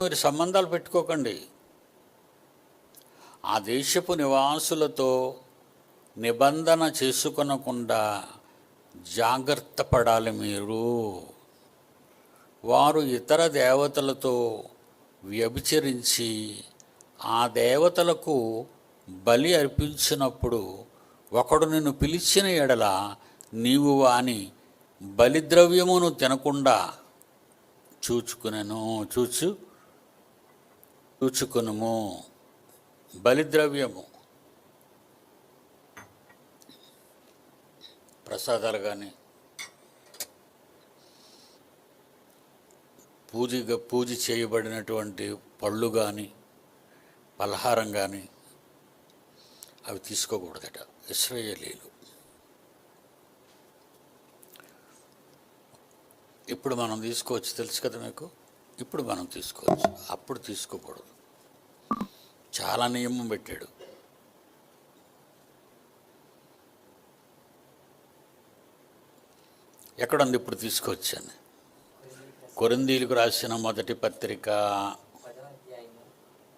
మీరు సంబంధాలు పెట్టుకోకండి. ఆ దేశపు నివాసులతో నిబంధన చేసుకొనకుండా జాగ్రత్త పడాలి మీరు. వారు ఇతర దేవతలతో వ్యభిచరించి ఆ దేవతలకు బలి అర్పించినప్పుడు ఒకడు నిన్ను పిలిచిన ఎడల నీవు వాని బలిద్రవ్యమును తినకుండా చూచుకునుము. బలిద్రవ్యము ప్రసాదాలు కానీ పూజ చేయబడినటువంటి పళ్ళు కానీ పలహారం కానీ అవి తీసుకోకూడదట ఇశ్రాయేలీయులు. ఇప్పుడు మనం తీసుకోవచ్చు, తెలుసు కదా మీకు. ఇప్పుడు మనం తీసుకోవచ్చు, అప్పుడు తీసుకోకూడదు. చాలా నియమం పెట్టాడు. ఎక్కడుంది ఇప్పుడు తీసుకోవచ్చని? కొరింథీయులకు రాసిన మొదటి పత్రిక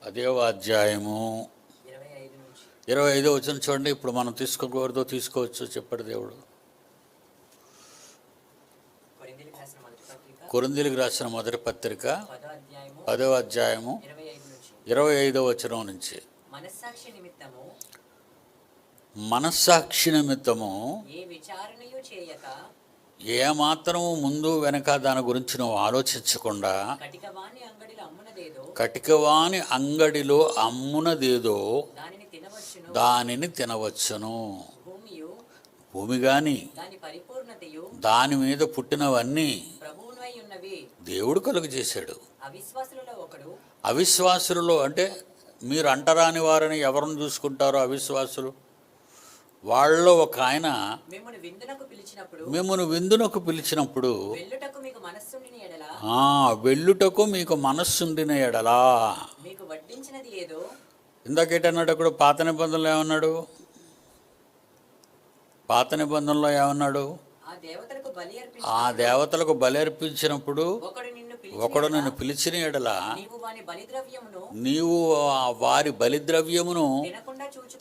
10వ అధ్యాయము 25వ వచనం చూడండి. ఇప్పుడు మనం తీసుకోకూడదో తీసుకోవచ్చు చెప్పాడు దేవుడు. కొరింథీయులకు రాసిన మొదటి పత్రిక 10వ అధ్యాయము 25వ వచనం నుంచి, మనస్సాక్షి నిమిత్తము ఏమాత్రము ముందు వెనక దాని గురించి నువ్వు ఆలోచించకుండా కటికవాని అంగడిలో అమ్మునదేదో దానిని తినవచ్చును. భూమి గాని దాని మీద పుట్టినవన్నీ దేవుడు కలుగు చేశాడు. అవిశ్వాసులలో అంటే మీరు అంటరాని వారని ఎవరిని చూసుకుంటారో అవిశ్వాసులు. వాళ్ళలో ఒక ఆయన మిమ్మల్ని విందునకు పిలిచినప్పుడు వెళ్ళుటకు మీకు మనస్సుండిన ఎడలా. ఇందాకేటన్నాడు అక్కడ పాత నిబంధనలో ఏమన్నాడు? పాత నిబంధనలో ఏమన్నాడు? ఆ దేవతలకు బలి అర్పించినప్పుడు ఒకడు నిన్ను పిలిచిన ఎడల నీవు వారి బలిద్రవ్యమును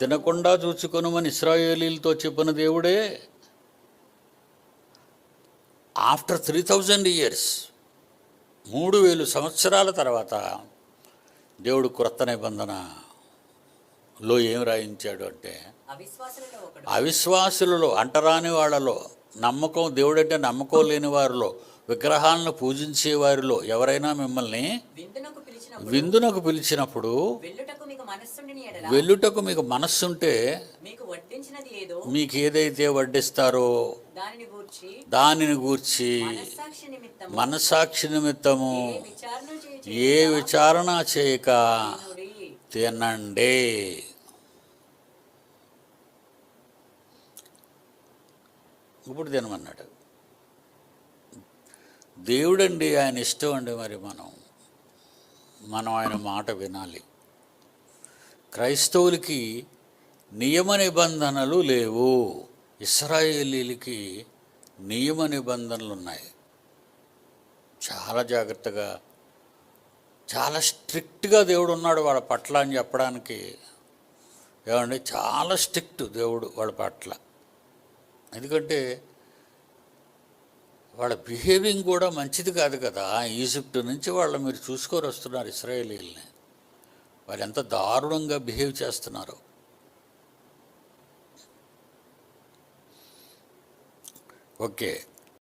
తినకుండా చూచుకొనుమని ఇశ్రాయేలీలతో చెప్పిన దేవుడే. ఆఫ్టర్ 3000 years 3000 సంవత్సరాల తర్వాత దేవుడు క్రొత్త నిబంధనలో ఏం రాయించాడు అంటే, అవిశ్వాసులలో అంటరాని వాళ్ళలో నమ్మకం, దేవుడంటే నమ్మకం లేని వారిలో, విగ్రహాలను పూజించే వారిలో ఎవరైనా మిమ్మల్ని విందునకు పిలిచినప్పుడు వెళ్ళుటకు మీకు మనస్సుంటే మీకు ఏదైతే వడ్డిస్తారో దానిని గూర్చి మనస్సాక్షి నిమిత్తము ఏ విచారణ చేయక తినండి. ఇప్పుడు తినమన్నాడు దేవుడండి. ఆయన ఇష్టం అండి. మరి మనం ఆయన మాట వినాలి. క్రైస్తవులకి నియమ నిబంధనలు లేవు, ఇశ్రాయేలీలకి నియమ నిబంధనలు ఉన్నాయి. చాలా జాగ్రత్తగా, చాలా స్ట్రిక్ట్గా దేవుడు ఉన్నాడు వాళ్ళ పట్ల అని చెప్పడానికి. ఏమండి, చాలా స్ట్రిక్ట్ దేవుడు వాళ్ళ పట్ల. ఎందుకంటే వాళ్ళ బిహేవింగ్ కూడా మంచిది కాదు కదా. ఈజిప్ట్ నుంచి వాళ్ళు మీరు చూసుకొని వస్తున్నారు ఇశ్రాయేలీల్ని. వాళ్ళు ఎంత దారుణంగా బిహేవ్ చేస్తున్నారు. ఓకే.